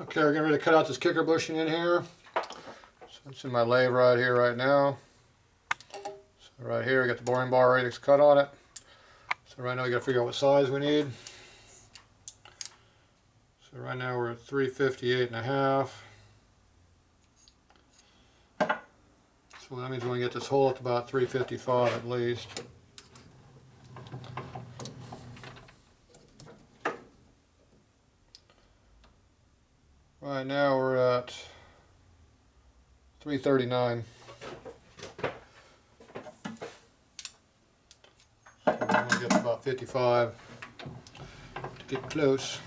Okay, we're getting ready to cut out this kicker bushing in here. So it's in my lathe right here right now. So right here, I got the boring bar ready to cut on it. So right now we got to figure out what size we need. So right now we're at 358.5. So that means we're going to get this hole up to about 355 at least. Right now we're at 339. So we're going to get to about 55 to get close.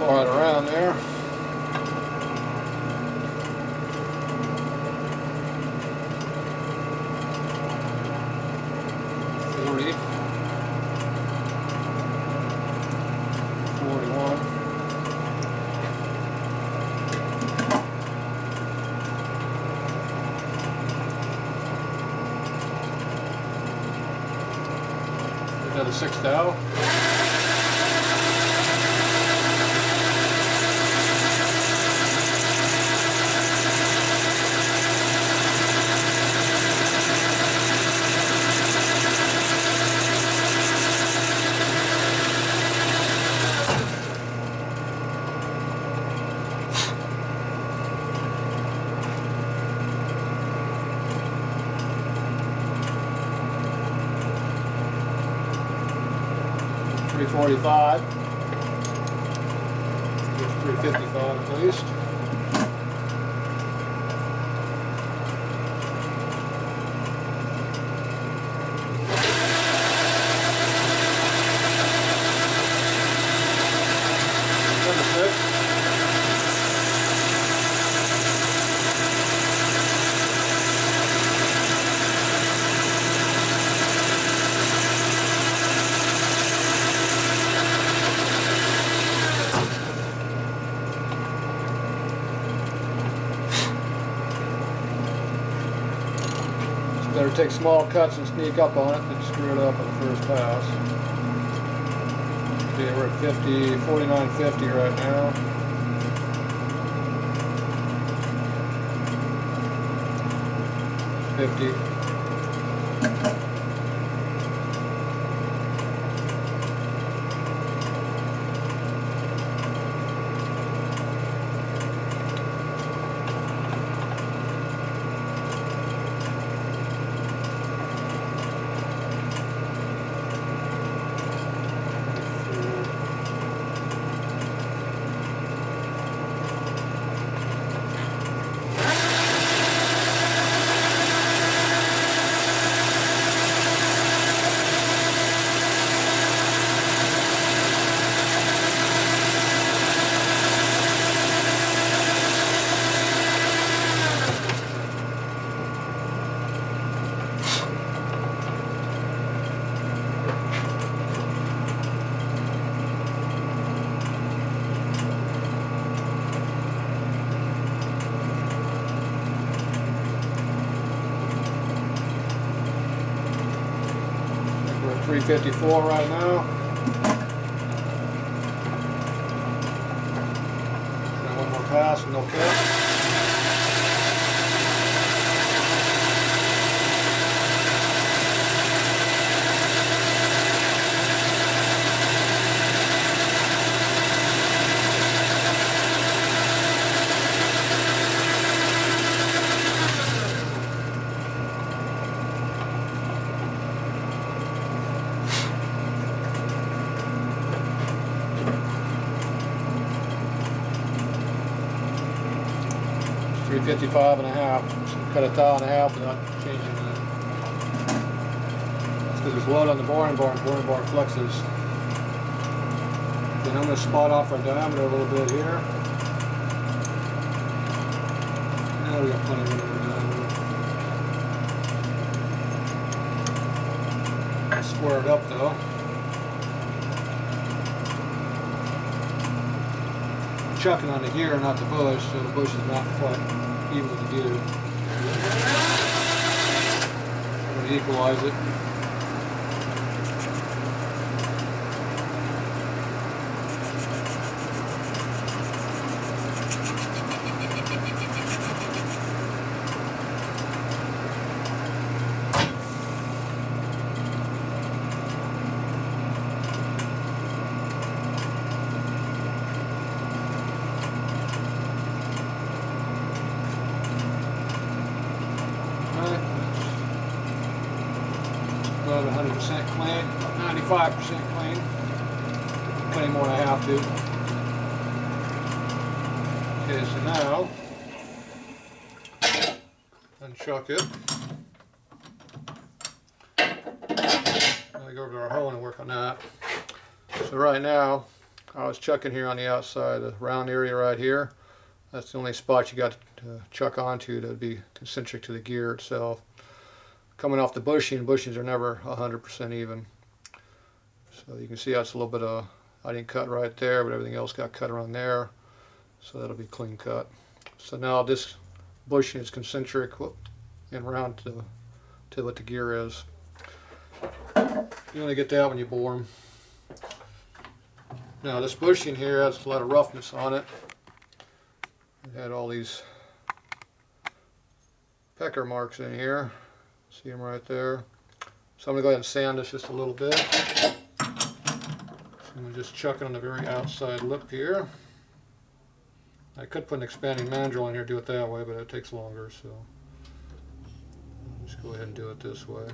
Right around there. $40, $41, another 6 thou. $345, 355 at least. Number 6. Better take small cuts and sneak up on it than screw it up on the first pass. Okay, we're at 49.50 right now. 50. 354 right now. Try one more pass and no cut. $355.5. So cut a thou and a half without changing that. It's because there's load on the boring bar and boring bar flexes. Then I'm going to spot off our diameter a little bit here. Now we got plenty of room for diameter. Square it up though. Chucking on the gear, not the bush, so the bush is not quite even with the gear. I'm going to equalize it. About 100% clean, about 95% clean. Plenty more than I have to. Okay, so now unchuck it. Now I go over to our hole and work on that. So right now, I was chucking here on the outside, the round area right here. That's the only spot you got to chuck onto to be concentric to the gear itself. Coming off the bushings are never 100% even. So you can see that's a little bit of, I didn't cut right there, but everything else got cut around there. So that'll be clean cut. So now this bushing is concentric and round to what the gear is. You only get that when you bore them. Now this bushing here has a lot of roughness on it. It had all these pecker marks in here. See them right there. So I'm going to go ahead and sand this just a little bit. So I'm going to just chuck it on the very outside lip here. I could put an expanding mandrel in here, do it that way, but it takes longer, so I'll just go ahead and do it this way.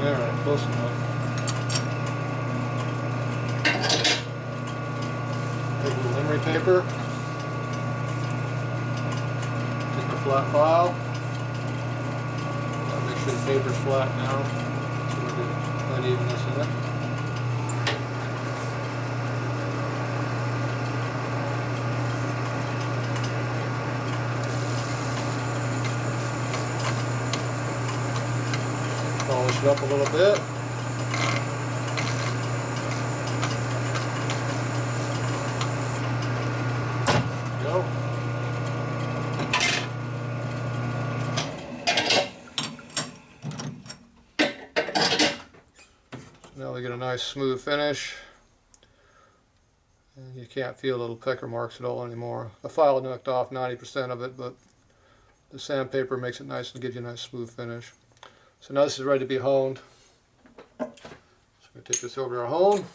Alright, close enough. Take a little emery paper. Take a flat file. Make sure the paper's flat now. So we're getting unevenness in it. Polish it up a little bit. There we go. So now we get a nice smooth finish. And you can't feel little pecker marks at all anymore. The file knocked off 90% of it, but the sandpaper makes it nice and gives you a nice smooth finish. So now this is ready to be honed. So I'm going to take this over to our hone.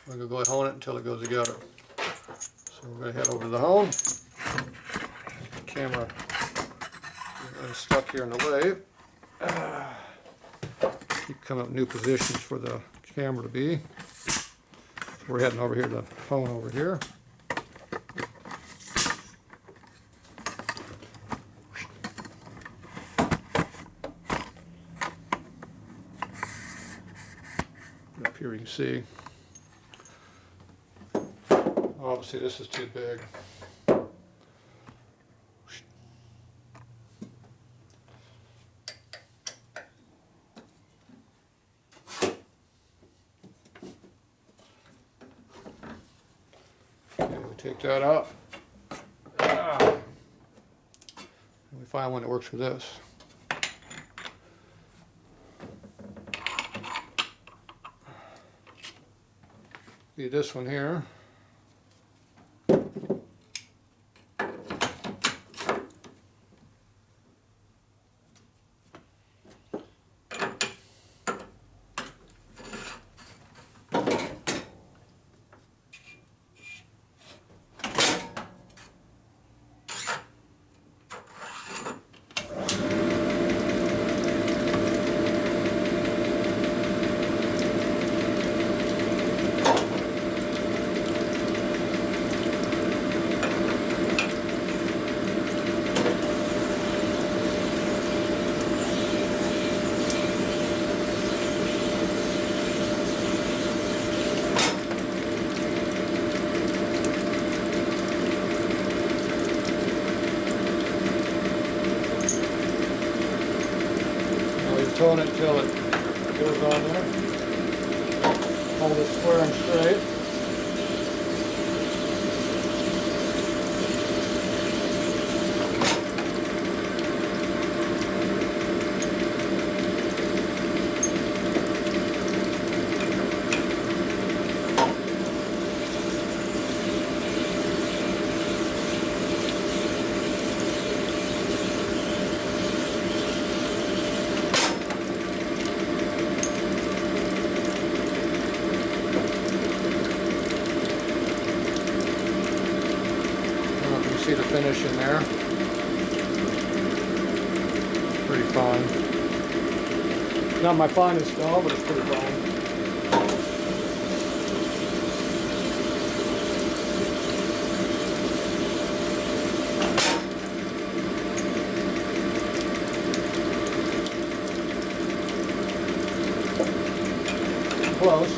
We're going to go ahead and hone it until it goes together. So we're going to head over to the hone. Camera is stuck here in the lathe. Keep coming up with new positions for the camera to be. So we're heading over here to the hone over here. Up here you can see. Obviously this is too big. Okay, we take that out. And we find one that works for this. Be this one here. Tone it until it goes on there. Hold it square and straight. See the finish in there. Pretty fine. Not my finest stone, but it's pretty fine. Close.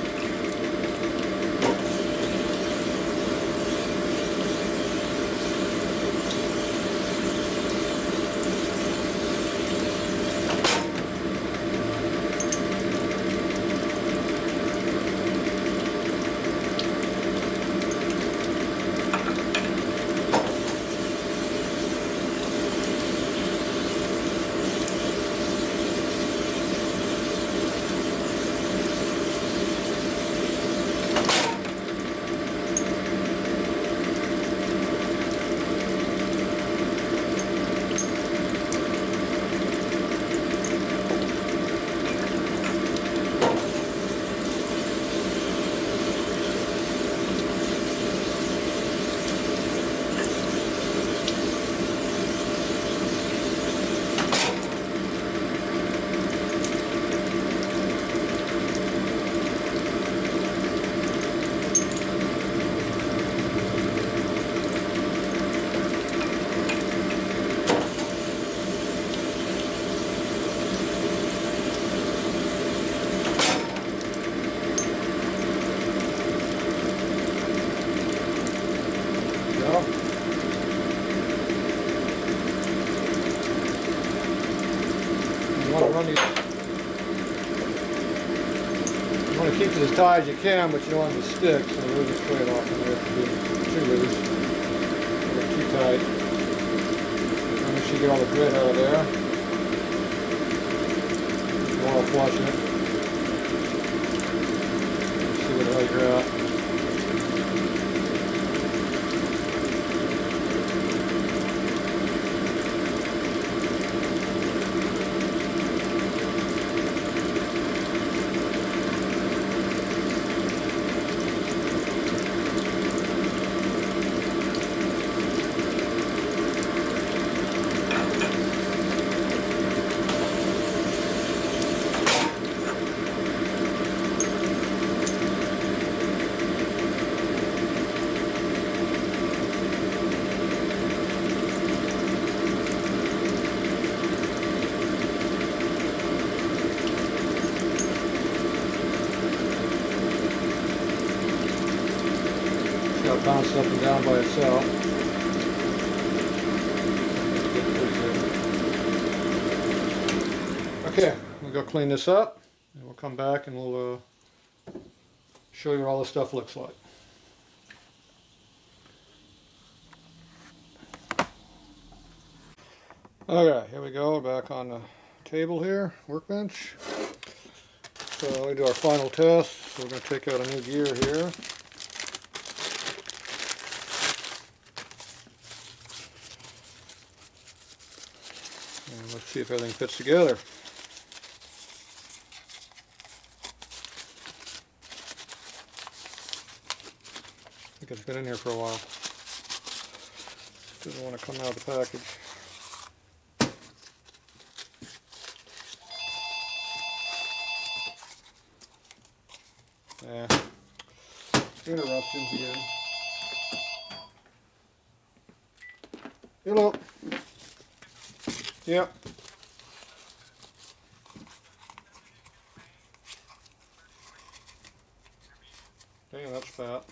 You want to keep it as tight as you can, but you don't want it to stick, so we'll just play it off in there if you too loose. Too tight. Make sure you get all the grit out of there. While flushing it. See what the hell you're at. it bounces up and down by itself. Okay, we'll go clean this up, and we'll come back and we'll show you what all this stuff looks like. Okay, here we go, back on the table here, workbench. So we do our final test. So we're going to take out a new gear here. And let's see if everything fits together. I think it's been in here for a while. Doesn't want to come out of the package. Yeah. Interruptions again. Hello. Yep. Dang, that's fat.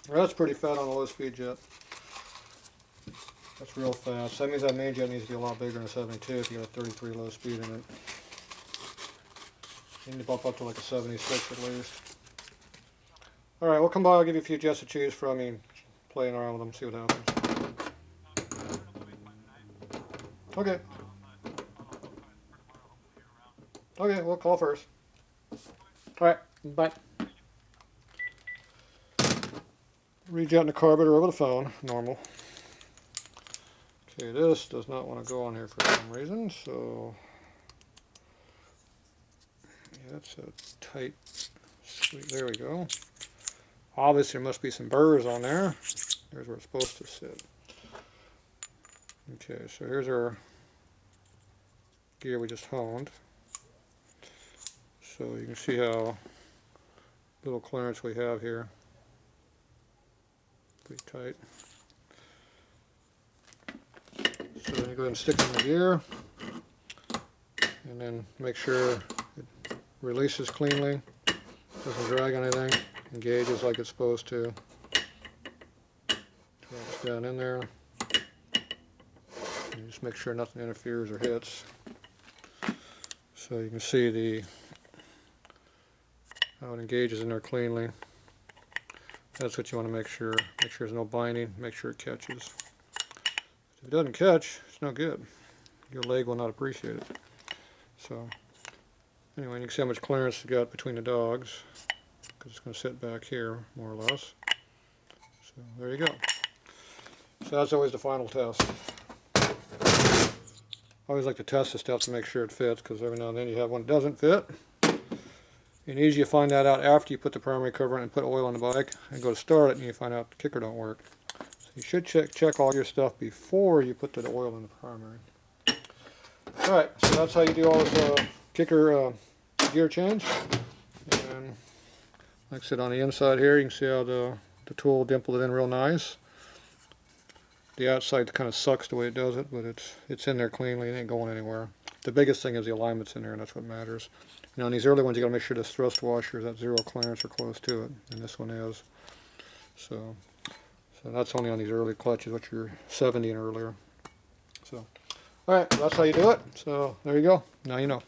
Well, that's pretty fat on a low speed jet. That's real fast. So that means that main jet needs to be a lot bigger than a 72 if you got a 33 low speed in it. You need to bump up to like a 76 at least. Alright, we'll come by, I'll give you a few jets to choose from. I mean, playing around with them, see what happens. Okay. Okay, we'll call first. Alright, bye. Rejetting the carburetor over the phone, normal. Okay, this does not want to go on here for some reason, so yeah, that's a tight, sweet, there we go. Obviously there must be some burrs on there. There's where it's supposed to sit. Okay, so here's our gear we just honed. So you can see how little clearance we have here. Pretty tight. So then you go ahead and stick it in the gear, and then make sure it releases cleanly, doesn't drag on anything, engages like it's supposed to. Drops down in there. And just make sure nothing interferes or hits. So you can see how it engages in there cleanly. That's what you want to make sure. Make sure there's no binding. Make sure it catches. If it doesn't catch, it's no good. Your leg will not appreciate it. So anyway, you can see how much clearance you got between the dogs, because it's going to sit back here more or less. So there you go. So that's always the final test. I always like to test the stuff to make sure it fits, because every now and then you have one that doesn't fit. And usually you find that out after you put the primary cover in and put oil on the bike and go to start it, and you find out the kicker don't work. So you should check all your stuff before you put the oil in the primary. Alright, so that's how you do all this kicker gear change. And like I said, on the inside here you can see how the tool dimpled it in real nice. The outside kind of sucks the way it does it, but it's in there cleanly, it ain't going anywhere. The biggest thing is the alignment's in there, and that's what matters. You know, in these early ones you got to make sure this thrust washer is at zero clearance or close to it, and this one is. So that's only on these early clutches, which are 70 and earlier. So, alright, that's how you do it. So there you go. Now you know.